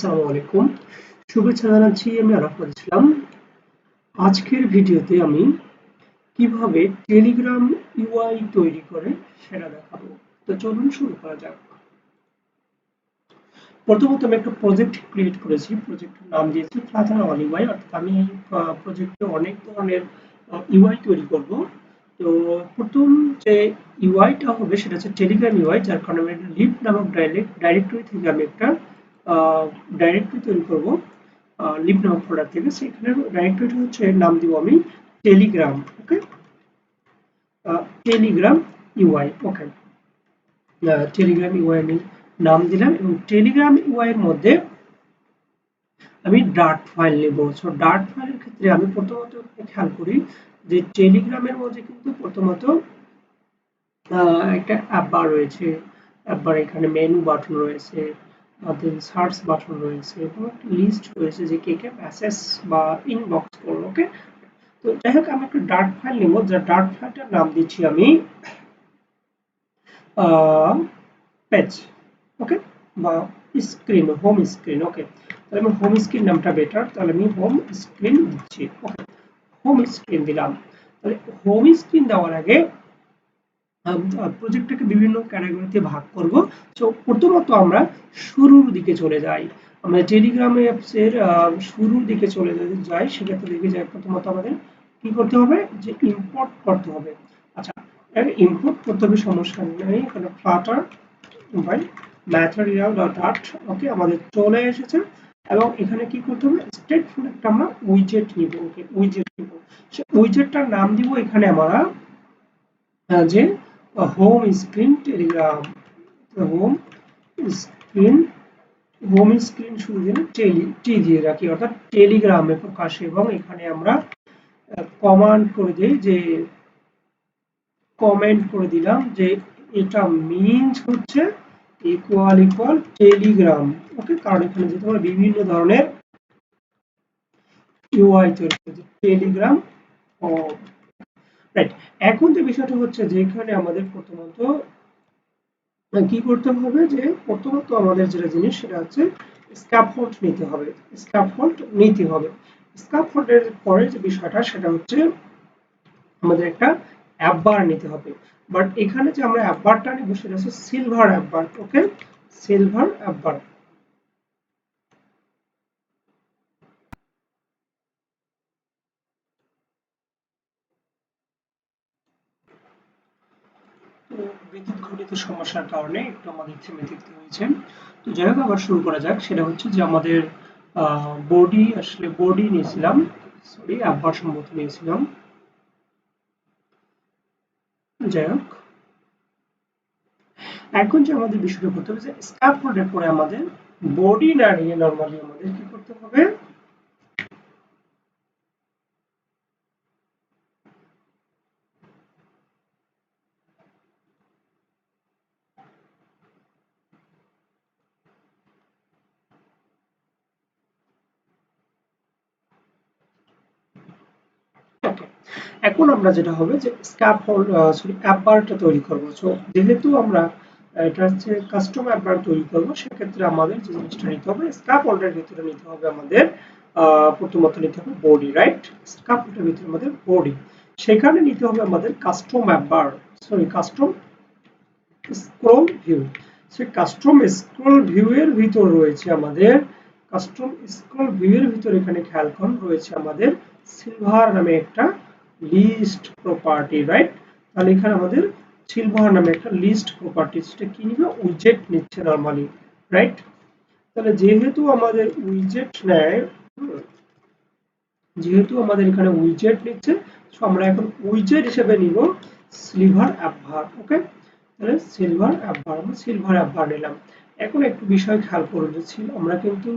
আসসালামু আলাইকুম। শুভেচ্ছা জানাচ্ছি, আমি আরাফাত ইসলাম। আজকের ভিডিওতে আমি কিভাবে টেলিগ্রাম ইউআই তৈরি করে সেটা দেখাবো। তো চলুন শুরু করা যাক। প্রথমত আমি একটা প্রজেক্ট ক্রিয়েট করেছি। প্রজেক্টের নাম দিয়েছি ফ্লাটার অন ইউআই। অর্থাৎ আমি এই প্রজেক্টে অনেক ধরনের ইউআই তৈরি করব। তো প্রথম যে ইউআইটা হবে সেটা হচ্ছে টেলিগ্রাম ইউআই, যার কারণে আমি লিভ নামক ডাইরেক্টরি থেকে আমি একটা ডাইরেক্টরি তৈরি করব। লিভ নামক ফোল্ডার থেকে সেখানে ডাইরেক্টরিটা হচ্ছে নাম দিব আমি টেলিগ্রাম। ওকে, টেলিগ্রাম ইউআই। ওকে, টেলিগ্রাম ইউআই আমি নাম দিলাম এবং টেলিগ্রাম ইউআই এর মধ্যে আমি ডার্ট ফাইল নেব। সো ডার্ট ফাইলের ক্ষেত্রে আমি প্রথমত খেয়াল করি যে টেলিগ্রামের মধ্যে কিন্তু প্রথমত একটা অ্যাপ বার রয়েছে। অ্যাপ বার এখানে মেনু বাটন রয়েছে, দেন সার্চ বাটন রয়েছে এবং একটা লিস্ট রয়েছে যে কে কে মেসেজ বা ইনবক্স করলো। ওকে, তো যাই হোক আমি একটা ডার্ট ফাইল নেব, যার ডার্ট ফাইলটার নাম দিচ্ছি আমি পেজ। ওকে, বা স্ক্রিন, হোম স্ক্রিন। ওকে, তাহলে আমি হোম স্ক্রিন নামটা বেটার, তাহলে আমি হোম স্ক্রিন দিচ্ছি। ওকে, হোম স্ক্রিন দিলাম। তাহলে হোম স্ক্রিন দেওয়ার আগে প্রজেক্টটাকে বিভিন্ন ক্যাটাগরিতে ভাগ করব। সো প্রথমত আমরা শুরুর দিকে চলে যাই। আমরা টেলিগ্রাম অ্যাপসের শুরুর দিকে চলে যাই, সেক্ষেত্রে দেখি যে প্রথমত আমাদের কি করতে হবে, যে ইম্পোর্ট করতে হবে। আচ্ছা, ইম্পোর্ট করতে হবে, সমস্যা নেই। এখানে flutter by material dot art. Okay, আমাদের চলে এসেছে এবং এখানে কি করতে হবে, স্টেটফুল একটা আমরা উইজেট নিব। ওকে, উইজেট নিব। সে উইজেটটার নাম দিব এখানে আমরা যে home screen Telegram. Home screen, home screen শুরু দিলে টি দিয়ে রাখি, অর্থাৎ টেলিগ্রামে প্রকাশ। এবং এখানে আমরা কমান্ড করে দিই, যে কমেন্ট করে দিলাম যে এটা মিনস হচ্ছে ইকুয়াল ইকুয়াল টেলিগ্রাম। ওকে, কারণ এখানে যেহেতু আমরা বিভিন্ন ধরনের ইউআই তৈরি করেছি, টেলিগ্রাম ও রাইট। এখন যে বিষয়টা হচ্ছে যে এখানে আমাদের প্রথমত কি করতে হবে, যে প্রথমত আমাদের যেটা জিনিস সেটা হচ্ছে স্ক্যাফোল্ড নিতে হবে। স্ক্যাফোল্ড নিতে হবে। স্ক্যাফোল্ডের পরে যে বিষয়টা সেটা হচ্ছে আমাদের একটা অ্যাপ বার নিতে হবে। বাট এখানে যে আমরা অ্যাপ বারটা নিব সেটা হচ্ছে সিলভার অ্যাপ বার। ওকে, সিলভার অ্যাপ বার। তো বিদ্যুৎ ঘটিত সমস্যার কারণে একটু আমাদের থেমে থাকতে হয়েছে। তো যাই হোক, আবার শুরু করা যাক। সেটা হচ্ছে যে আমাদের বডি, আসলে বডি নিয়েছিলাম, সরি অ্যাপ বার সম্ভবত নিয়েছিলাম। যাই হোক, এখন যে আমাদের বিষয়টা করতে হবে, যে স্ক্যাফোল্ডের পরে আমাদের বডি না নিয়ে নরমালি আমাদের কি করতে হবে, ওকে, এখন আমরা যেটা হবে যে স্ক্যাফোল্ড সরি অ্যাপ বারটা তৈরি করব। সো যেহেতু আমরা এটা হচ্ছে কাস্টম অ্যাপ বার তৈরি করব, সেক্ষেত্রে আমাদের যে জিনিসটা নিতে হবে, স্ক্যাফোল্ডের ভিতরে নিতে হবে আমাদের প্রথমত নিতে হবে বডি। রাইট, স্ক্যাফোল্ডের ভিতরে আমাদের বডি, সেখানে নিতে হবে আমাদের কাস্টম অ্যাপ বার, সরি কাস্টম স্ক্রল ভিউ। সেই কাস্টম স্ক্রল ভিউ এর ভিতর রয়েছে আমাদের, কাস্টম স্ক্রল ভিউ এর ভিতর এখানে খেয়াল করুন রয়েছে আমাদের সিলভার নামে একটা লিস্ট প্রপার্টি। রাইট, তাহলে এখানে আমাদের সিলভার নামে একটা লিস্ট প্রপার্টি, সেটা কি নিবে, উইজেট নিচ্ছে নরমালি। রাইট, তাহলে যেহেতু আমাদের উইজেট নেয়, যেহেতু আমাদের এখানে উইজেট নিচ্ছে, সো আমরা এখন উইজেট হিসেবে নিব সিলভার অ্যাপ বার। ওকে, তাহলে সিলভার অ্যাপ বার, আমরা সিলভার অ্যাপ বার নিলাম। এখন একটু বিষয় খেয়াল করে দিচ্ছি, আমরা কিন্তু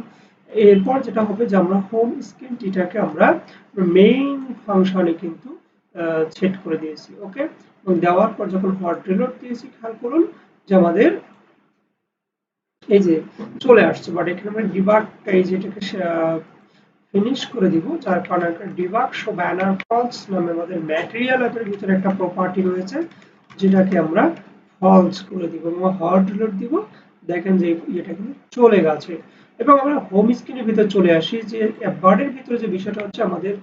এরপর যেটা হবে যে আমরা হোম স্ক্রিনটিটাকে আমরা মেইন ফাংশনে কিন্তু সেট করে দিয়েছি। ওকে, এবং দেওয়ার পর যখন হট রিলোড দিয়েছি, খেয়াল করুন যে আমাদের এই যে চলে আসছে। বাট এখানে আমরা ডিবাগ এই যেটাকে ফিনিশ করে দিব, যার কারণে একটা ডিবাগ শো ব্যানার ফলস নামে আমাদের ম্যাটেরিয়াল অ্যাপের ভিতরে একটা প্রপার্টি রয়েছে, যেটাকে আমরা ফলস করে দিব এবং হট রিলোড দিব। দেখেন যে এটা কিন্তু চলে গেছে। এবং আমরা হোম স্ক্রিনের ভিতরে চলে আসি যে অ্যাপবারের ভিতরে যে বিষয়টা হচ্ছে আমাদের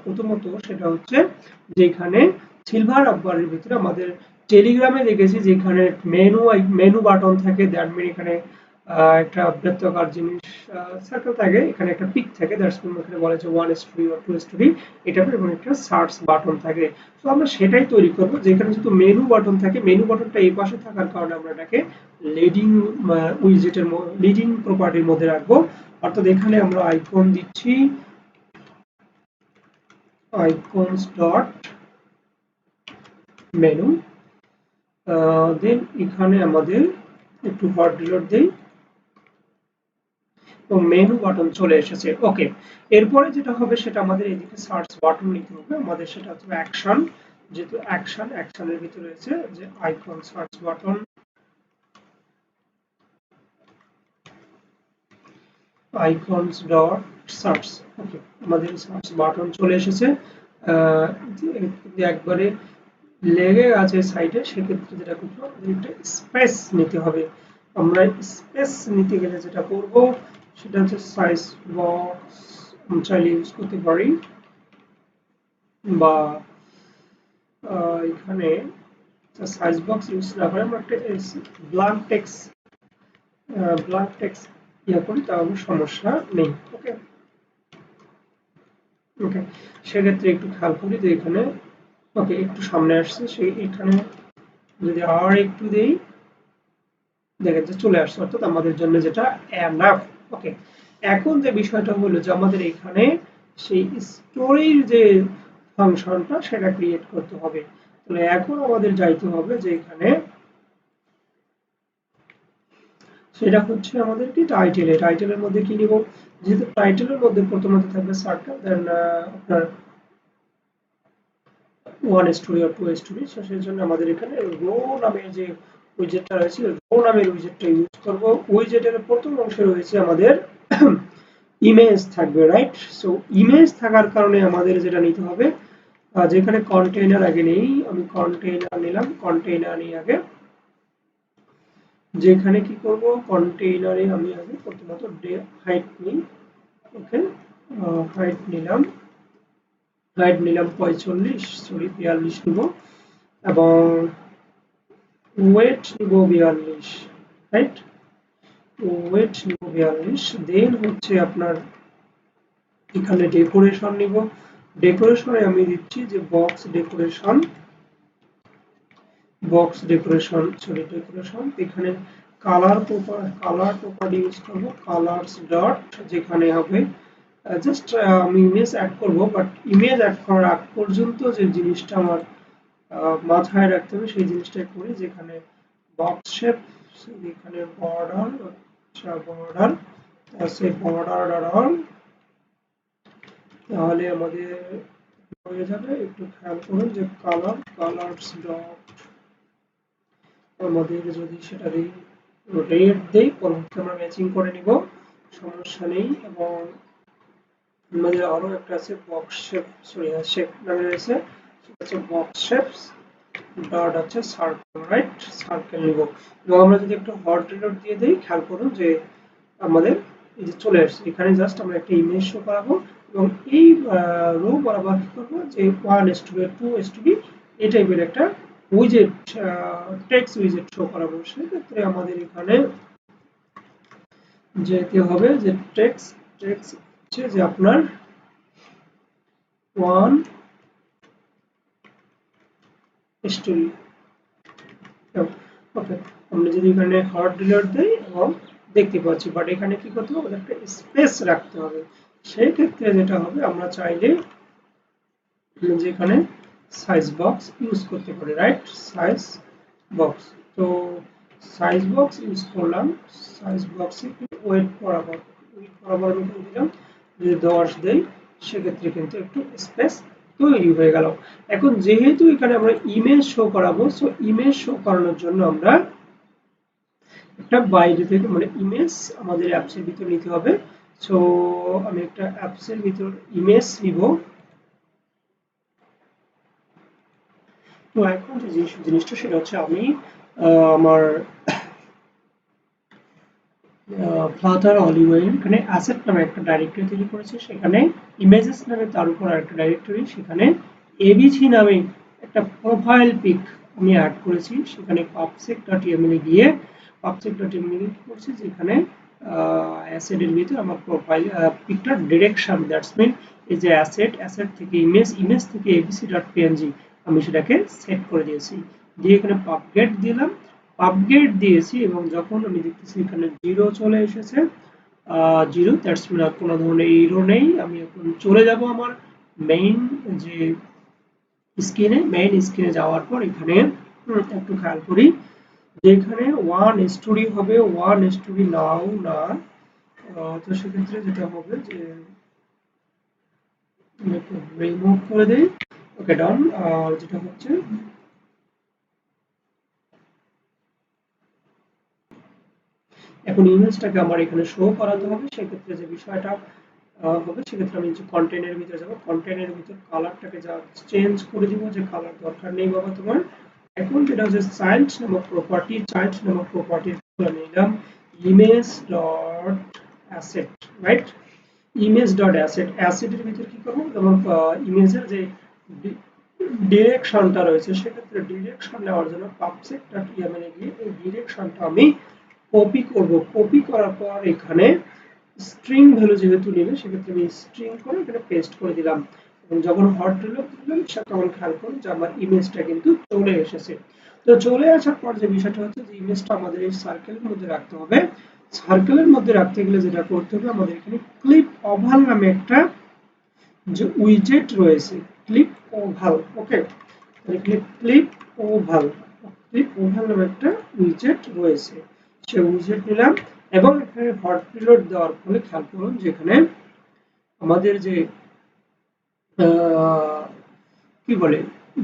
প্রথমত সেটা হচ্ছে যে এখানে সিলভার অ্যাপবারের ভিতরে আমাদের টেলিগ্রামে দেখেছি যেখানে মেনু বাটন থাকে, দ্যাট মিন এখানে একটা বৃত্তাকার জিনিস সার্কেল থাকে, এখানে একটা পিক থাকে, দ্যাটস মিন এখানে বলা যায় 1 স্টোরি অর 2 স্টোরি এটা এবং একটা সার্চ বাটন থাকে। তো আমরা সেটাই তৈরি করব যেখানে যেহেতু মেনু বাটন থাকে, মেনু বাটনটা এই পাশে থাকার কারণে আমরা এটাকে লিডিং উইজেটের লিডিং প্রপার্টির মধ্যে রাখবো। অর্থাৎ এখানে আমরা আইকন দিচ্ছি আইকনস ডট মেনু, দেন এখানে আমাদের একটু হট রিলোড দেই তো মেনু বাটন চলে এসেছে। ওকে, এরপরে যেটা হবে সেটা আমাদের এদিকে সার্চ বাটন নিতে হবে, আমাদের সেটা হচ্ছে অ্যাকশন, যেহেতু অ্যাকশনের ভিতরে রয়েছে যে icon search button, icons dot search. Okay, আমাদের সার্চ বাটন চলে এসেছে, একবারে লেগে আছে সাইডে, সেক্ষেত্রে যেটা করবো আমাদের একটা স্পেস নিতে হবে। আমরা স্পেস নিতে গেলে যেটা করব সেটা হচ্ছে সাইজ বক্স চাইলে ইউজ করতে পারি, বা এখানে সাইজ বক্স ইউজ না করে আমরা একটা ব্ল্যাঙ্ক টেক্সট ইয়ে করি তাহলে সমস্যা নেই। ওকে ওকে, সেক্ষেত্রে একটু খেয়াল করি যে এখানে ওকে একটু সামনে আসছে, সেই এখানে যদি আর একটু দেই দেখেন যে চলে আসছে, অর্থাৎ আমাদের জন্য যেটা এনাফ। ওকে, এখন যে বিষয়টা হলো যে আমাদের এখানে সেই স্টোরির যে ফাংশনটা সেটা ক্রিয়েট করতে হবে। তাহলে এখন আমাদের যাইতে হবে যে এখানে সেটা হচ্ছে আমাদের কি টাইটেলের মধ্যে কি নিব, যেহেতু টাইটেলের মধ্যে প্রথমত থাকবে সার্কেল, দেন আপনার 1 স্টোরি আর 2 স্টোরি, সেই জন্য আমাদের এখানে রো নামের যে উইজেটটা রয়েছে রো নামের উইজেটটা ইউজ করব। উইজেটের প্রথম অংশে রয়েছে আমাদের ইমেজ থাকবে, রাইট? সো ইমেজ থাকার কারণে আমাদের যেটা নিতে হবে, যেখানে কন্টেইনার আগে নেই, আমি কন্টেইনার নিলাম, কন্টেইনার নিয়ে আগে যেখানে কি করব কন্টেইনারে আমি আগে প্রথমত হাইট নিই। ওকে, হাইট নিলাম 45, সরি 42 নিব, এবং ওয়েট নিব 42, রাইট? ওয়েট নিব 42, দেন হচ্ছে আপনার এখানে ডেকোরেশন নিব, ডেকোরেশনে আমি দিচ্ছি যে ডেকোরেশন এখানে কালার প্রপার্টি ইউজ করব, কালারস ডট যেখানে হবে জাস্ট আমি ইমেজ অ্যাড করব, বাট ইমেজ অ্যাড করার আগ পর্যন্ত যে জিনিসটা আমার মাথায় রাখতে হবে সেই জিনিসটাই করি, যেখানে বক্স শেপ, এখানে বর্ডার, আচ্ছা বর্ডার আছে, বর্ডার ডট, তাহলে আমাদের হয়ে যাবে। একটু খেয়াল করুন যে কালারস ডট আমাদের যদি সেটা রেড দেই পরবর্তী আমরা ম্যাচিং করে নিব, সমস্যা নেই। এবং আমাদের আরো একটা আছে বক্স শেপ, সরি শেপ নামে রয়েছে, সেটা হচ্ছে বক্স শেপস ডট আছে সার্কেল, রাইট? সার্কেল নিব, এবং আমরা যদি একটু হট রিলোড দিয়ে দিই খেয়াল করুন যে আমাদের এই যে চলে আসছে, এখানে জাস্ট আমরা একটা ইমেজ শো করাবো, এবং এই রো বরাবর কি করবো যে 1 স্টুডি 2 স্টুডি এই টাইপের একটা উইজেট, টেক্সট উইজেট শো করাবো। সেক্ষেত্রে আমাদের এখানে যেতে হবে যে টেক্সট হচ্ছে যে আপনার 1 স্টোরি। ওকে, আমরা যদি এখানে হট রিলোড দেই এবং দেখতে পাচ্ছি, বাট এখানে কি করতে হবে, একটা স্পেস রাখতে হবে। সেই ক্ষেত্রে যেটা হবে আমরা চাইলে যেখানে সাইজ বক্স ইউজ করতে পারি, রাইট? সাইজ বক্স, তো সাইজ বক্স ইউজ করলাম, সাইজ বক্সে ওয়েট বরাবর আমি দিলাম, যদি 10 দেই সেক্ষেত্রে কিন্তু একটু স্পেস তৈরি হয়ে গেল। এখন যেহেতু এখানে আমরা ইমেজ শো করাবো, সো ইমেজ শো করানোর জন্য আমরা একটা বাইরে থেকে মানে ইমেজ আমাদের অ্যাপসের ভিতর নিতে হবে। সো আমি একটা অ্যাপসের ভিতর ইমেজ নিব। তো এখন যে জিনিসটা সেটা হচ্ছে আমি আমার ফ্লাটার অলিওয়েল এখানে অ্যাসেট নামে একটা ডাইরেক্টরি তৈরি করেছে, সেখানে ইমেজেস নামে তার উপর একটা ডাইরেক্টরি, সেখানে এবিসি নামে একটা প্রোফাইল পিক আমি অ্যাড করেছি, সেখানে pubsec.yml এ গিয়ে pubsec.yml কি করছি যেখানে অ্যাসেটের ভিতরে আমার প্রোফাইল পিকটার ডিরেকশন, দ্যাটস মিন এই যে অ্যাসেট, অ্যাসেট থেকে ইমেজ, ইমেজ থেকে abc.png আমি সেটাকে সেট করে দিয়েছি, দিয়ে এখানে পাবগেট দিলাম, আপগ্রেড দিয়েছি এবং যখন আমি দেখতেছি এখানে 0 চলে এসেছে, 0 দ্যাটস মিন আর কোনো ধরনের এরর নেই। আমি এখন চলে যাব আমার মেইন যে মেইন স্ক্রিনে যাওয়ার পর এখানে একটু খেয়াল করি যে এখানে ওয়ান স্টোরি হবে, ওয়ান স্টোরি নাও না, তো সেক্ষেত্রে যেটা হবে যে আমি একটু রিমুভ করে দিই, ওকে ডান। আর যেটা হচ্ছে এখন ইমেজটাকে আমার এখানে শো করাতে হবে, সেক্ষেত্রে যে বিষয়টা হবে সেক্ষেত্রে আমি যে কন্টেন্টের ভিতরে যাব, কন্টেন্টের ভিতর কালারটাকে যা চেঞ্জ করে দিব, যে কালার দরকার নেই বাবা তোমার। এখন যেটা হচ্ছে চাইল্ড নামক প্রপার্টি, চাইল্ড নামক প্রপার্টির আমি নিলাম image dot asset, right? Image dot asset, অ্যাসেটের ভিতর কি করবো, যেমন ইমেজের যে ডিরেকশনটা রয়েছে সেক্ষেত্রে ডিরেকশন নেওয়ার জন্য পাবসেক ডট ইয়ামেল এ গিয়ে এই ডিরেকশনটা আমি কপি করব, কপি করার পর এখানে স্ট্রিং ভ্যালু যেহেতু নেবে সেক্ষেত্রে আমি স্ট্রিং করে এখানে পেস্ট করে দিলাম, এবং যখন হট রিলোড দিলাম তখন খেয়াল করুন যে আমার ইমেজটা কিন্তু চলে এসেছে। তো চলে আসার পর যে বিষয়টা হচ্ছে যে ইমেজটা আমাদের এই সার্কেলের মধ্যে রাখতে হবে, সার্কেলের মধ্যে রাখতে গেলে যেটা করতে হবে আমাদের এখানে ক্লিপ ওভাল নামে একটা যে উইজেট রয়েছে, ক্লিপ ওভাল, ওকে, তাহলে ক্লিপ ওভাল, ক্লিপ ওভাল নামে একটা উইজেট রয়েছে, সেই উইজেট নিলাম এবং এখানে হট রিলোড দেওয়ার ফলে খেয়াল করুন যেখানে আমাদের যে কি বলে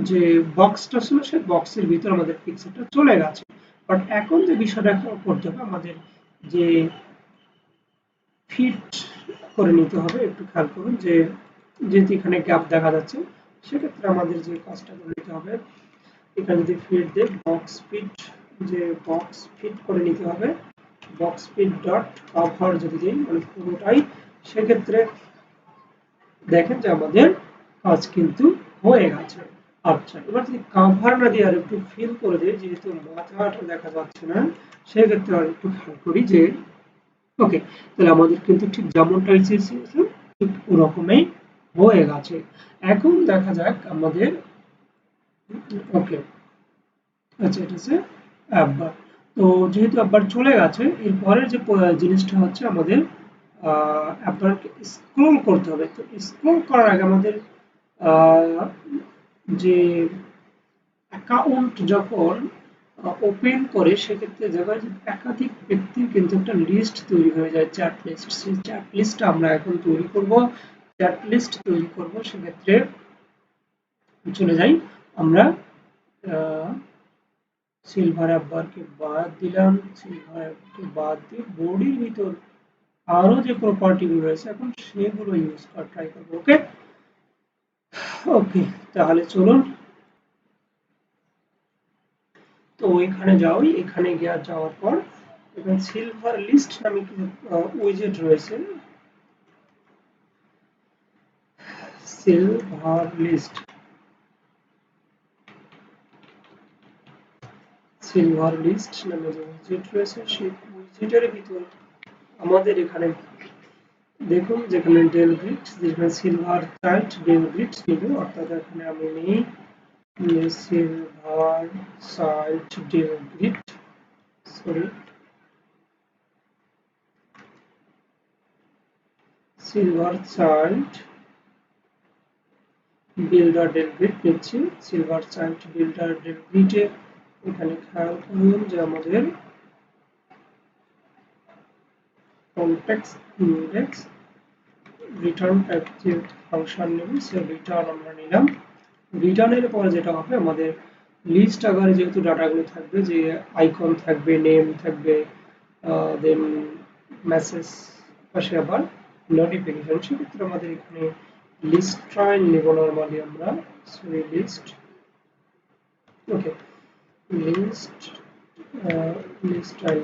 যে বক্সটা ছিল সেই বক্সের ভিতর আমাদের পিক্সেলটা চলে গেছে। বাট এখন যে বিষয়টা করতে হবে আমাদের যে ফিট করে নিতে হবে, একটু খেয়াল করুন যে যেহেতু এখানে গ্যাপ দেখা যাচ্ছে সেক্ষেত্রে আমাদের যে কাজটা করে নিতে হবে এখানে যদি ফিট দেয় বক্স ফিট, যে বক্স ফিট করে নিতে হবে, বক্স ফিট ডট কভার যদি দিই মানে পুরোটাই, সেক্ষেত্রে দেখেন যে আমাদের কাজ কিন্তু হয়ে গেছে। আচ্ছা, এবার যদি কাভার না দিয়ে আর একটু ফিল করে দিই, যেহেতু মাথাটা দেখা যাচ্ছে না সেক্ষেত্রে আর একটু খেয়াল করি যে ওকে, তাহলে আমাদের কিন্তু ঠিক যেমনটা চেয়েছিলাম ঠিক ওরকমই হয়ে গেছে। এখন দেখা যাক আমাদের, ওকে, আচ্ছা এটা হচ্ছে অ্যাপবার। তো যেহেতু অ্যাপবার চলে গেছে এরপরের যে জিনিসটা হচ্ছে আমাদের অ্যাপবারকে স্ক্রল করতে হবে। তো স্ক্রল করার আগে আমাদের আহ, যে অ্যাকাউন্ট যখন ওপেন করে সেক্ষেত্রে দেখা যায় একাধিক ব্যক্তির কিন্তু একটা লিস্ট তৈরি হয়ে যায়, চ্যাট লিস্ট, সেই চ্যাট লিস্টটা আমরা এখন তৈরি করব। চ্যাট লিস্ট তৈরি করব সেক্ষেত্রে চলে যাই আমরা সিলভার অ্যাপবারকে বাদ দিলাম, সিলভার অ্যাপকে বাদ দিয়ে বডির ভিতর আরো যে প্রপার্টি গুলো রয়েছে এখন সেগুলো ইউজ করা ট্রাই করবো। ওকে, ওকে, তাহলে চলুন তো এখানে যাই, এখানে গিয়ে যাওয়ার পর এখানে সিলভার লিস্ট নামে কিছু উইজেট রয়েছে, সিলভার লিস্ট, সিলভার লিস্ট নামে যে উইজেট রয়েছে সেই উইজেটের ভিতর আমাদের এখানে দেখুন যেখানে ডেল গ্রিড, যেখানে সিলভার চাইল্ড ডেল গ্রিড নিব, অর্থাৎ এখানে আমি নিই sliver child delegate, sorry sliver child builder delegate নিচ্ছি, সিলভার চাইল্ড বিল্ডার ডেল গ্রিডে এখানে খেয়াল করুন যে আমাদের কনটেক্সট ইন্ডেক্স রিটার্ন টাইপ যে ফাংশন নেব সে রিটার্ন আমরা নিলাম, রিটার্নের পরে যেটা হবে আমাদের লিস্ট আকারে যেহেতু ডাটাগুলো থাকবে, যে আইকন থাকবে, নেম থাকবে, দেন মেসেজ পাশে আবার নোটিফিকেশন, সেক্ষেত্রে আমাদের এখানে লিস্ট ট্রাই নেব নরমালি আমরা, সরি লিস্ট, ওকে লিস্ট, লিস্ট ট্রাই,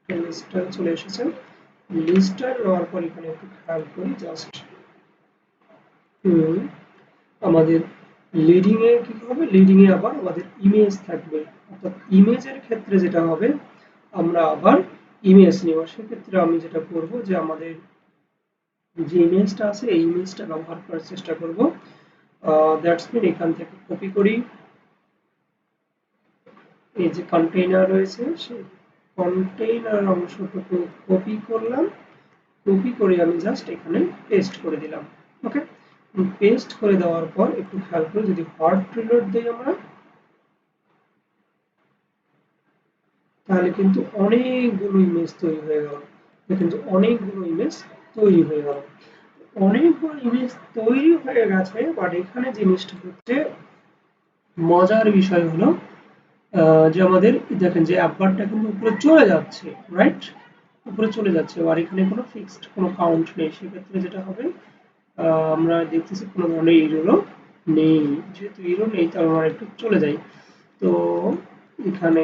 লিস্টটা চলে এসেছে। লিস্টটা নেওয়ার পর এখানে একটু খেয়াল করি জাস্ট আমাদের লিডিং এ কি হবে, লিডিং এ আবার আমাদের ইমেজ থাকবে, অর্থাৎ ইমেজের ক্ষেত্রে যেটা হবে আমরা আবার ইমেজ নিব। সেক্ষেত্রে আমি যেটা করব যে আমাদের যে ইমেজটা আছে এই ইমেজটা ব্যবহার করার চেষ্টা করব। দ্যাটস মিন এখান থেকে কপি করি, এই যে কন্টেইনার রয়েছে সেই কন্টেইনার অংশটুকু কপি করলাম, কপি করে আমি জাস্ট এখানে পেস্ট করে দিলাম। ওকে, পেস্ট করে দেওয়ার পর একটু খেয়াল করে যদি হট রিলোড দিই আমরা, তাহলে কিন্তু অনেকগুলো ইমেজ তৈরি হয়ে গেল। কিন্তু অনেকগুলো ইমেজ তৈরি হয়ে গেল, অনেকগুলো ইমেজ তৈরি হয়ে গেছে। বাট এখানে জিনিসটা হচ্ছে মজার বিষয় হলো যে আমাদের দেখেন যে অ্যাপবারটা কিন্তু উপরে চলে যাচ্ছে, রাইট? উপরে চলে যাচ্ছে, আর এখানে কোনো ফিক্সড কোনো কাউন্ট নেই। সেক্ষেত্রে যেটা হবে আমরা দেখতেছি কোনো ধরনের ইরোরও নেই। যেহেতু ইরো নেই তার আমরা একটু চলে যাই, তো এখানে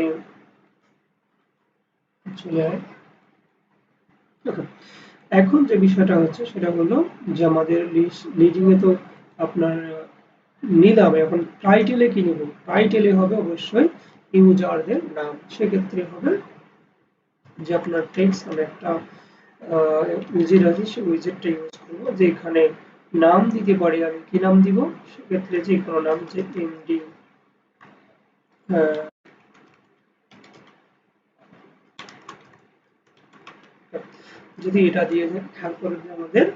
চলে আয়। Okay, এখন যে বিষয়টা হচ্ছে সেটা হলো যে আমাদের লিডিং এ তো আপনার নিলাম, এখন টাইটেলে কি নেব? টাইটেলে হবে অবশ্যই ইউজারদের নাম। সেক্ষেত্রে হবে যে আপনার টেক্সট নামে একটা উইজেট আছে, সেই উইজেটটা ইউজ করবো, যে এখানে নাম দিতে পারি আমি। কি নাম দিব? সেক্ষেত্রে যে কোনো নাম, যে এমডি যদি এটা দিয়ে দেন, খেয়াল করে যে আমাদের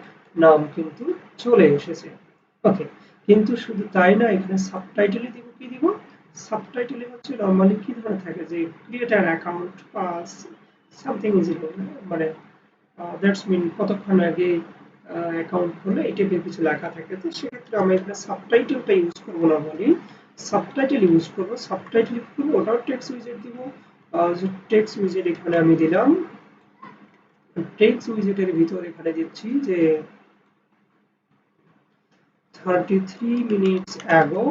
নাম কিন্তু চলে এসেছে। ওকে, কিন্তু শুধু তাই না, এখানে সাবটাইটেলে দিব কি দিব? সাবটাইটেলে হচ্ছে নরমালি কি ধরনের থাকে যে ক্রিয়েট অ্যান অ্যাকাউন্ট বা সামথিং ইজ মানে দ্যাটস মিন কতক্ষণ আগে অ্যাকাউন্ট খুললে এই টাইপের কিছু লেখা থাকে। তো সেক্ষেত্রে আমরা এখানে সাবটাইটেলটা ইউজ করবো না, বলি সাবটাইটেল ইউজ করবো। সাবটাইটেল কি করবো? ওটাও টেক্সট উইজেট দিব। টেক্সট উইজেট এখানে আমি দিলাম, টেক্সট উইজেটের ভিতর এখানে দিচ্ছি যে 33 minutes ago।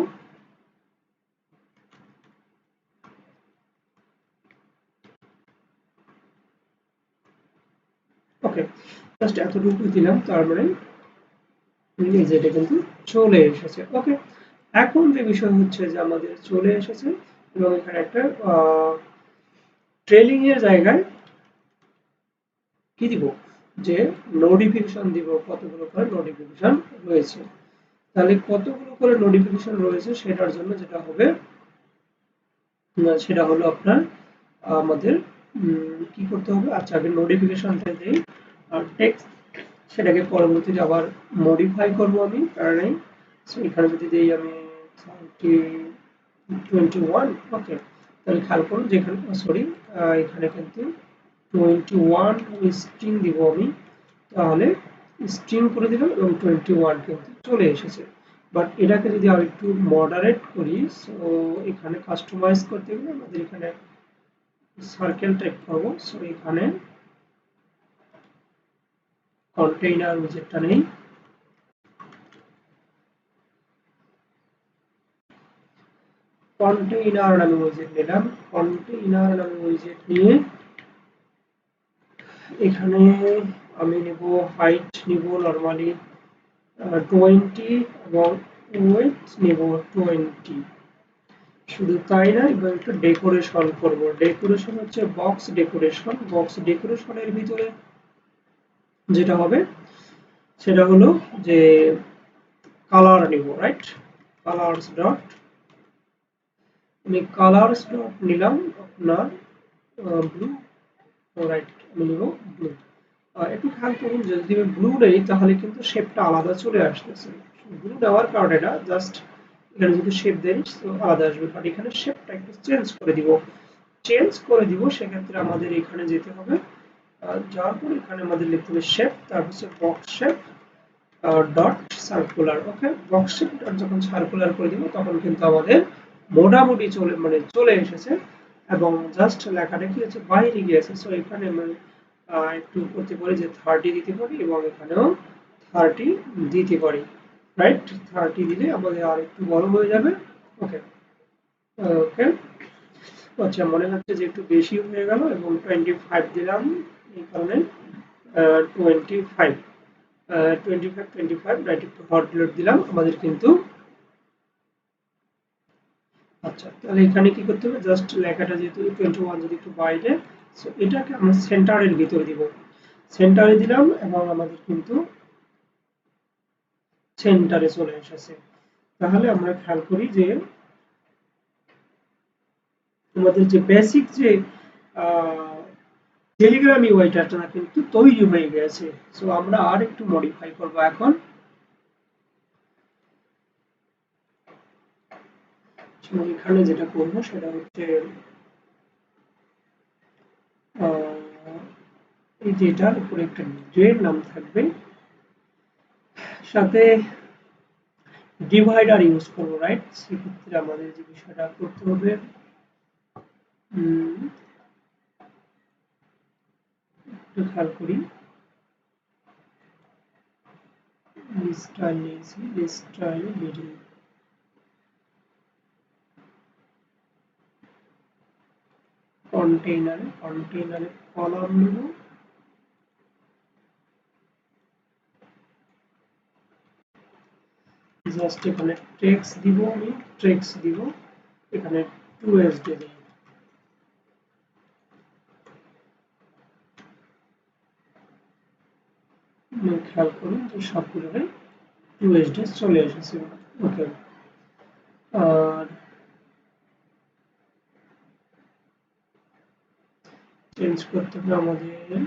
ওকে, জাস্ট এতটুকু দিলাম, তার মানে যেটা কিন্তু চলে এসেছে। ওকে, এখন যে বিষয় হচ্ছে যে আমাদের চলে এসেছে এবং এখানে একটা ট্রেলিং এর জায়গায় কি দিব? যে নোটিফিকেশন দিব, কতগুলো করে নোটিফিকেশন রয়েছে। তাহলে কতগুলো করে নোটিফিকেশন রয়েছে সেটার জন্য যেটা হবে সেটা হলো আপনার আমাদের কি করতে হবে? আচ্ছা, আগে নোটিফিকেশনটা দেই আর টেক্সট সেটাকে পরবর্তীতে আবার মডিফাই করব আমি, কারণ সো এখানে যদি দেই আমি 21। ওকে, তাহলে খেয়াল করুন যে এখানে সরি এখানে কিন্তু 21 আমি স্ট্রিং দিব আমি, তাহলে স্ট্রিং করে দিলাম এবং 21 কিন্তু চলে এসেছে। বাট এটাকে যদি আর একটু মডারেট করি, সো এখানে কাস্টমাইজ করতে গেলে আমাদের এখানে সার্কেল টাইপ করব। সো এখানে কন্টেইনার উইজেটটা নেই, কন্টেইনার নামে উইজেট নিলাম। কন্টেইনার নামে উইজেট নিয়ে এখানে আমি নেব হাইট নিব নরমালি 20 এবং ওয়েট নেব 20। শুধু তাই না, এবার একটু ডেকোরেশন করব। ডেকোরেশন হচ্ছে বক্স ডেকোরেশন। বক্স ডেকোরেশনের ভিতরে যেটা হবে সেটা হলো যে কালার নিব, রাইট? কালার্স ডট, আমি কালার্স ডট নিলাম আপনার ব্লু, রাইট? আমি নিব ব্লু। একটু খেয়াল করুন যে যদি আমি ব্লু নেই তাহলে কিন্তু শেপটা আলাদা চলে আসতেছে। ব্লু নেওয়ার কারণে এটা জাস্ট এখানে যদি শেপ দেই তো আলাদা আসবে, বাট এখানে শেপটা একটু চেঞ্জ করে দিব। চেঞ্জ করে দিব সেক্ষেত্রে আমাদের এখানে যেতে হবে, যাওয়ার পর এখানে আমাদের লিখতে হবে শেপ, তারপর হচ্ছে বক্স শেপ ডট সার্কুলার। ওকে, বক্স শেপ ডট যখন সার্কুলার করে দিব তখন কিন্তু আমাদের মোটামুটি চলে এসেছে এবং জাস্ট লেখাটা কি হচ্ছে বাইরে গিয়েছে। সো এখানে আমি একটু করতে পারি যে 30 দিতে পারি এবং এখানেও 30 দিতে পারি, রাইট? 30 দিলে আমাদের আর একটু বড় হয়ে যাবে। ওকে, ওকে, আচ্ছা, মনে হচ্ছে যে একটু বেশি হয়ে গেল এবং 25 দিলাম, এই কারণে 25 25 রাইট, একটু হট রিলোড দিলাম আমাদের কিন্তু। আচ্ছা, তাহলে এখানে কি করতে হবে, জাস্ট লেখাটা যেহেতু 21 যদি একটু বাইরে, সো এটাকে আমরা সেন্টারের ভিতরে দিব, সেন্টারে দিলাম এবং আমাদের কিন্তু সেন্টারে চলে এসেছে। তাহলে আমরা খেয়াল করি যে আমাদের যে বেসিক যে টেলিগ্রাম ইউআইটা কিন্তু তৈরি হয়ে গেছে। সো আমরা আর একটু মডিফাই করব এখন। এখানে যেটা করব সেটা হচ্ছে এই যে এটার উপরে একটা গ্রেড নাম থাকবে, সাথে ডিভাইডার ইউজ করবো, রাইট? সেক্ষেত্রে আমাদের যে বিষয়টা করতে হবে, একটু খেয়াল করি, স্টাইল নিয়েছি, স্টাইল মিডিল, কন্টেইনারে কলাম নেব, জাস্ট এখানে টেক্সট দিব, আমি টেক্সট দিব, এখানে 2SD দিই, খেয়াল করুন যে সবগুলোরে 2SD চলে এসেছে। ওকে, আর চেঞ্জ করতে হবে আমাদের,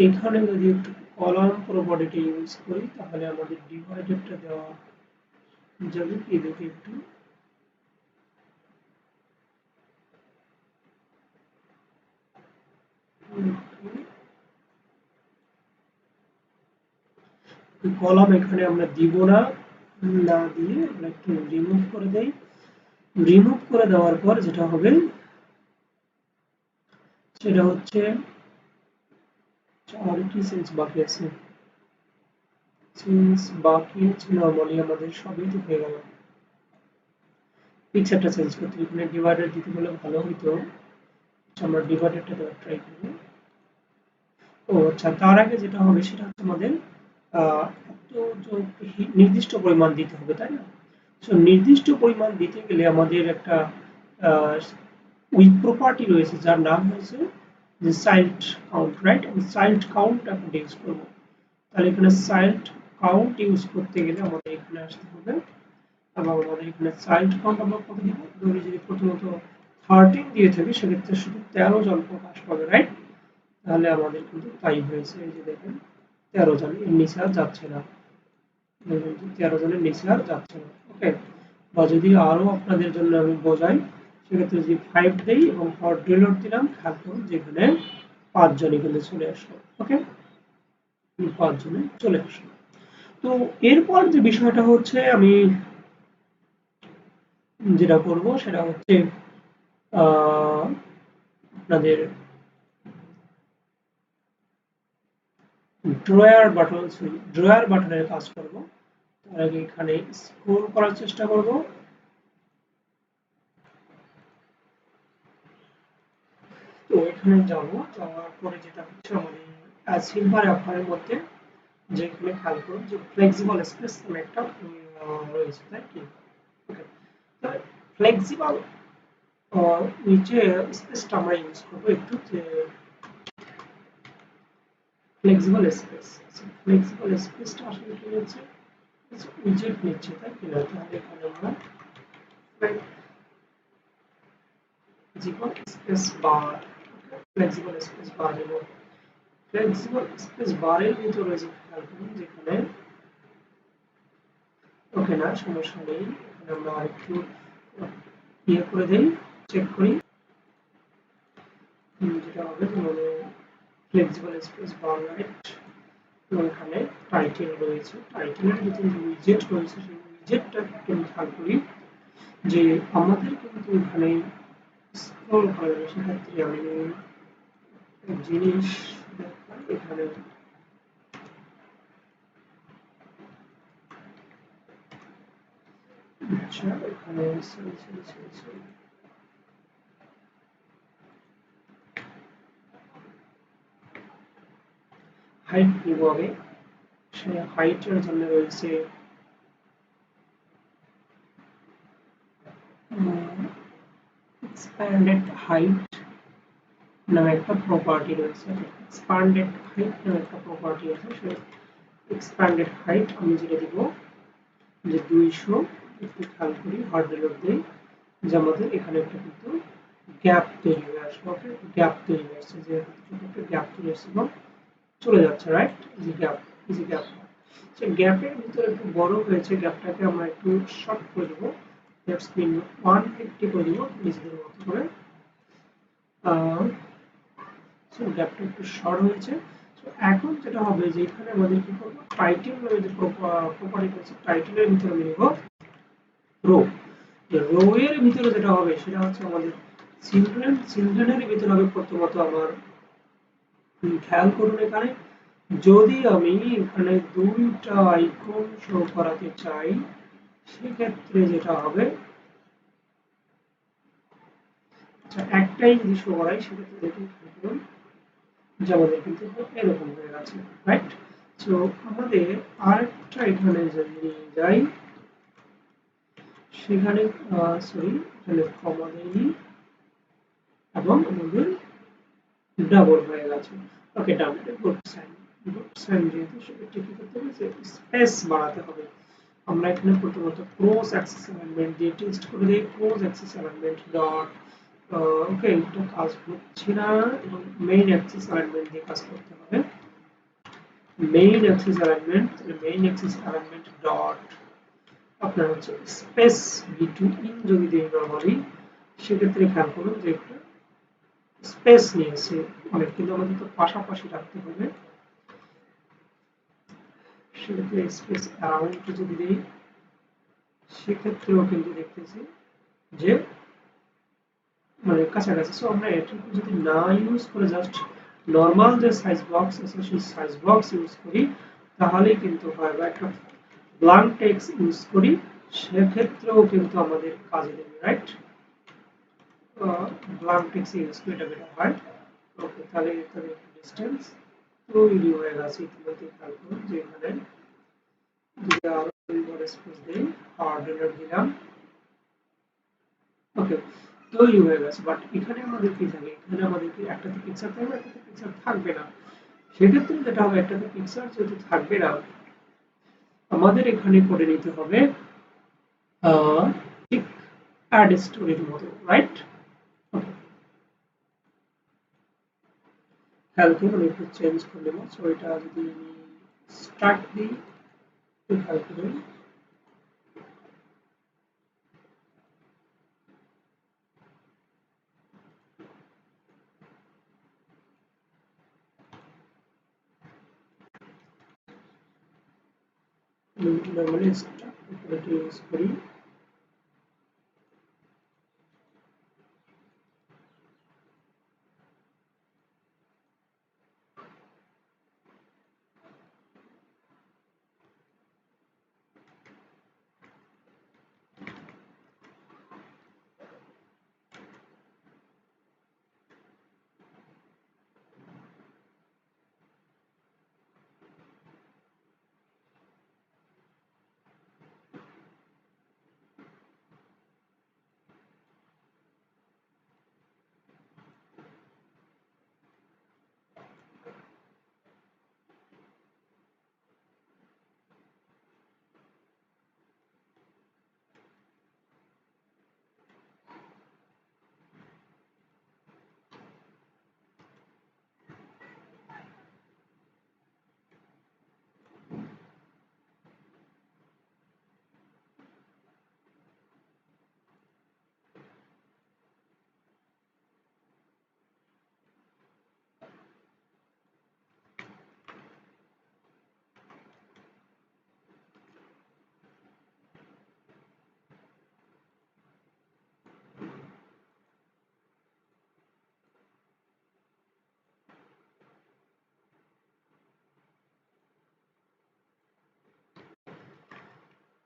এখানে যদি একটু কলাম প্রপার্টিটা ইউজ করি তাহলে আমাদের ডিভাইডারটা দেওয়া যাবে কি, দেখি একটু, কলাম এখানে আমরা দিব না, না দিয়ে আমরা একটু রিমুভ করে দেই। রিমুভ করে দেওয়ার পর যেটা হবে সেটা হচ্ছে, আর কি চেঞ্জ বাকি আছে, চেঞ্জ বাকি আছে নরমালি আমাদের সবই তো হয়ে গেল। পিকচারটা চেঞ্জ করতে এখানে ডিভাইডার দিতে হলে ভালো হইতো, আমরা ডিভাইডারটা দেওয়ার ট্রাই করব। ও আচ্ছা, তার আগে যেটা হবে সেটা হচ্ছে আমাদের একটু নির্দিষ্ট পরিমাণ দিতে হবে, তাই না? সো নির্দিষ্ট পরিমাণ দিতে গেলে আমাদের একটা উইথ প্রপার্টি রয়েছে যার নাম হয়েছে যে চাইল্ড কাউন্ট, রাইট? আমি চাইল্ড কাউন্ট এখন ইউজ করবো। তাহলে এখানে চাইল্ড কাউন্ট ইউজ করতে গেলে আমাদের এখানে আসতে হবে এবং আমাদের এখানে চাইল্ড কাউন্ট আমরা কত দিব, ধরি যদি প্রথমত 13 দিয়ে থাকি সেক্ষেত্রে শুধু 13 জন প্রকাশ পাবে, রাইট? তাহলে আমাদের কিন্তু তাই হয়েছে, এই যে দেখেন 13 জন, এর নিচে আর যাচ্ছে না, 13 জনের নিচে আর যাচ্ছে না। ওকে, বা যদি আরো আপনাদের জন্য আমি বোঝাই সেক্ষেত্রে যদি 5 দেই এবং হট রিলোড দিলাম, খেয়াল করুন যেখানে 5 জন এখানে চলে আসলো। ওকে, 5 জনে চলে আসলো। তো এরপর যে বিষয়টা হচ্ছে আমি যেটা করব সেটা হচ্ছে আপনাদের ড্রয়ার বাটনের কাজ করব। তার আগে এখানে স্ক্রল করার চেষ্টা করব। তো এখানে যাব, যাওয়ার পরে যেটা হচ্ছে আমাদের সিলভার অ্যাপারের মধ্যে যেখানে খেয়াল করুন যে ফ্লেক্সিবল স্পেস নামে একটা রয়েছে, তাই কি? ওকে, তো ফ্লেক্সিবল নিচে স্পেসটা আমরা ইউজ করবো একটু, যে ফ্লেক্সিবল স্পেস। ফ্লেক্সিবল স্পেসটা আসলে কি হচ্ছে, উইজেট নিচ্ছে, তাই কি না? তাহলে এখানে আমরা flexible space bar, flexible space bar দেব। ফ্লেক্সিবল স্পেস বারের ভিতরে রয়েছে খেয়াল করুন যেখানে, ওকে না সমস্যা নেই, এখানে আমরা আরেকটু ইয়ে করে দেই, চেক করি, যেটা হবে মানে ফ্লেক্সিবল স্পেস বার, রাইট? এবং এখানে টাইটেল রয়েছে, টাইটেলের ভিতরে যে উইজেট রয়েছে সেই উইজেটটা একটু খেয়াল করি যে আমাদের কিন্তু এখানে স্ক্রল করা যায়, সেক্ষেত্রে আমি জিনিস দেখাই, এখানে আচ্ছা এখানে sorry sorry sorry sorry height দিব আগে। সেই হাইটের জন্য রয়েছে এক্সপ্যান্ডেড হাইট নামে একটা প্রপার্টি রয়েছে। এক্সপ্যান্ডেড হাইট নামে একটা প্রপার্টি আছে, সেই এক্সপ্যান্ডেড হাইট আমি যেটা দিব যে 200, একটু খেয়াল করি হার্ড রিলোড দিই, যে আমাদের এখানে একটা কিন্তু গ্যাপ তৈরি হয়ে আসবে। ওকে, গ্যাপ তৈরি হয়ে আসছে, যে একটা গ্যাপ তৈরি আসছে এবং চলে যাচ্ছে, রাইট? এই যে গ্যাপ, এই যে গ্যাপ, সেই গ্যাপের ভিতরে একটু বড় হয়েছে, গ্যাপটাকে আমরা একটু শর্ট করে দেবো। দ্যাটস মিন 150 করে দিব নিজেদের মতো করে। সো গ্যাপটা একটু শর্ট হয়েছে। সো এখন যেটা হবে যে এখানে আমাদের কি করব, টাইটেল নামে যে প্রপার্টি আছে, টাইটেলের ভিতরে আমি নিব রো। রো এর ভিতরে যেটা হবে সেটা হচ্ছে আমাদের চিলড্রেন। চিলড্রেনের ভিতরে হবে প্রথমত আমার, খেয়াল করুন এখানে, যদি আমি এখানে দুইটা আইকন শো করাতে চাই সেক্ষেত্রে যেটা হবে, আচ্ছা একটাই যদি শো করাই সেক্ষেত্রে দেখুন যে আমাদের কিন্তু এরকম হয়ে গেছে, রাইট? তো আমাদের আরেকটা এখানে যদি নিয়ে যাই, সেখানে সরি এখানে কমা নেই এবং আমাদের ডাবল হয়ে গেছে। ওকে ডান, গুড সাইন। গুড সাইন যেহেতু সেক্ষেত্রে কি করতে হবে, যে স্পেস বাড়াতে হবে। আমরা এখানে প্রথমত ক্রস অ্যাক্সিস অ্যালাইনমেন্ট দিয়ে টেস্ট করে দিই, ক্রস অ্যাক্সিস অ্যালাইনমেন্ট ডট, ওকে এটা কাজ হচ্ছে না, এবং মেইন অ্যাক্সিস অ্যালাইনমেন্ট দিয়ে কাজ করতে হবে। Main Axis alignment, main Axis alignment dot আপনার হচ্ছে স্পেস ভি2 ইন যদি দিই নরমালি, সেক্ষেত্রে খেয়াল করুন যে একটা স্পেস নিয়েছে অনেক, কিন্তু আমাদের তো পাশাপাশি রাখতে হবে। সেক্ষেত্রে স্পেস অ্যারাউন্ড যদি দিই সেক্ষেত্রেও কিন্তু দেখতেছি যে মানে কাছাকাছি। সো আমরা এটুকু যদি না ইউজ করে জাস্ট নর্মাল যে সাইজ বক্স আছে সেই সাইজ বক্স ইউজ করি তাহলেই কিন্তু হয়, বা একটা ব্ল্যাঙ্ক টেক্সট ইউজ করি সেক্ষেত্রেও কিন্তু আমাদের কাজে দেবে, রাইট? ব্ল্যাঙ্ক টেক্সট ইউজ করে এটা বেটা হয়। ওকে, তাহলে তাহলে ডিসটেন্স তৈরি হয়ে গেছে ইতিমধ্যে। খেয়াল করুন যে এখানে যদি আরো দুইবার স্পেস দেই, হার্ড দিলাম, ওকে তৈরি হয়ে গেছে। বাট এখানে আমাদের কি থাকে, এখানে আমাদের কি একটাতে পিকচার থাকবে, একটাতে পিকচার থাকবে না। সেক্ষেত্রে যেটা হবে, একটাতে পিকচার যেহেতু থাকবে না, আমাদের এখানে করে নিতে হবে ঠিক অ্যাড স্টোরির মতো, রাইট? ওকে, খেয়াল করুন একটু চেঞ্জ করে নেব। সো এটা যদি স্টার্ট দিই, একটু খেয়াল করুন, নর্মালি স্টার্ট ইউজ করি।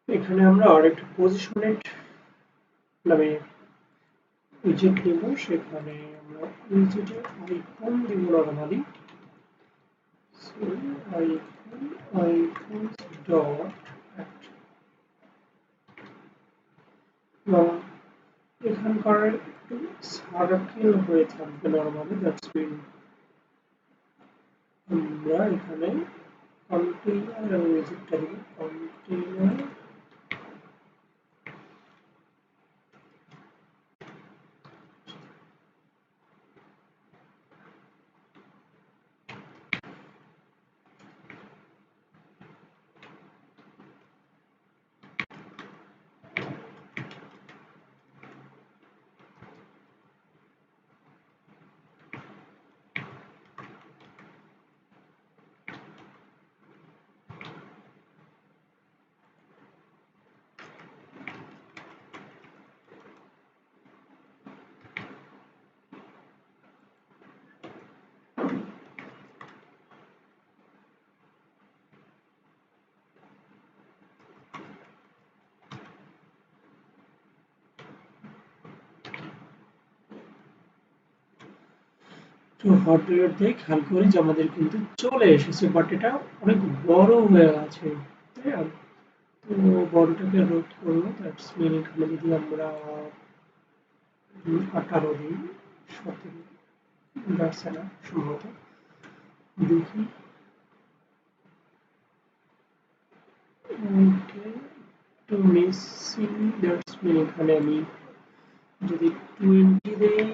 এখানে আমরা আরেকটা পজিশনেট নামে উইজেট নিব, সেখানে আমরা উইজেটের আইকন দিব normally. So icon icons dot এবং এখানকার একটু সার্কেল হয়ে থাকবে নরমালি, দ্যাটস মিন আমরা এখানে কন্টেইনার এবং উইজেটটা দিব কন্টেইনার তো হটওয়্যার দিয়ে খেয়াল করি যে আমাদের কিন্তু চলে এসেছে, বাট এটা অনেক বড় হয়ে আছে, তাই না? তো বড়টাকে রোধ করবো, দ্যাটস মিন এখানে যদি আমরা 18 দিই, 17 যাচ্ছে না সম্ভবত, দেখি। ওকে, একটু মিসিং, দ্যাটস মিন এখানে আমি যদি 20 দেই,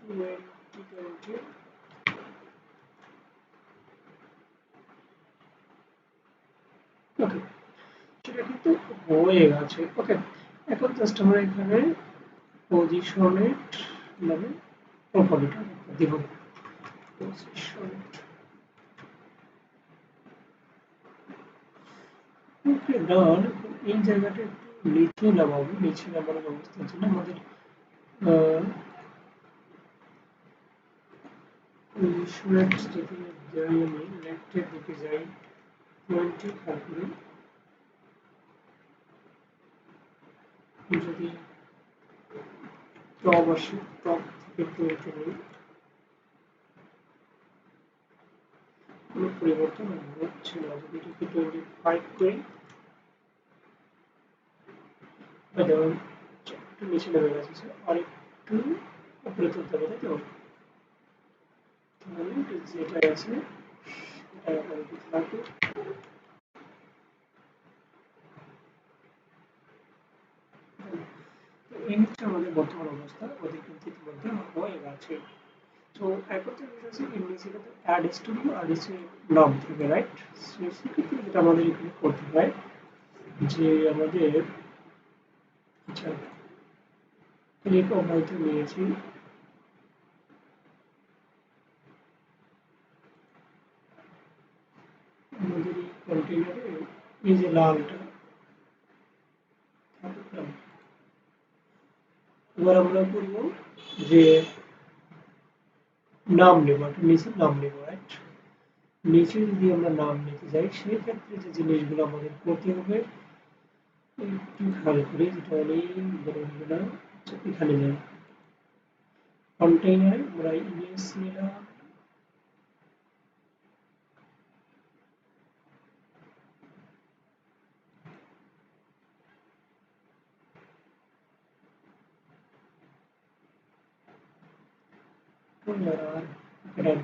20 20, ওকে, সেটা কিন্তু হয়ে গেছে। ওকে, এখন জাস্ট আমরা এখানে পজিশনেট নামে প্রপার্টিটা দিব, পজিশনেট। ওকে, ডান। এই জায়গাটা একটু নিচে নামাবো, নিচে নামানোর অবস্থার জন্য আমাদের পজিশনেট যদি যাই, আমি লেফটের দিকে যাই, 20 খেয়াল করি, যদি টপ আসে, টপ থেকে 20 নিই, কোনো পরিবর্তন হচ্ছে না। যদি এটাকে 25 করি, যেমন একটু নিচে নেমে গেছে, আর একটু উপরে তুলতে হবে, তাই তো? তাহলে যেটা আছে সেটা আপাতত থাকুক। তো এই হচ্ছে আমাদের বর্তমান অবস্থা, ওদের কিন্তু ইতিমধ্যে হয়ে গেছে। তো এখন যে বিষয় আছে, এমনি সেটা তো অ্যাড স্টুডিও আর হচ্ছে নাম থেকে, রাইট? সেক্ষেত্রে যেটা আমাদের এখানে করতে হয় যে আমাদের, আচ্ছা, ক্লিক হয়তো নিয়েছি, আমাদের এই কন্টেইনারে এই যে লালটা থাকুক না। এবার আমরা করবো যে নাম নেব, একটা নিচে নাম নেব, রাইট? নিচে যদি আমরা নাম নিতে যাই, সেই ক্ষেত্রে যে জিনিসগুলো আমাদের করতে হবে একটু খেয়াল করি, যেটা অনেক বড় হবে না। আচ্ছা, এখানে যাই, কন্টেইনারে আমরা ইমেজ নিলাম, আর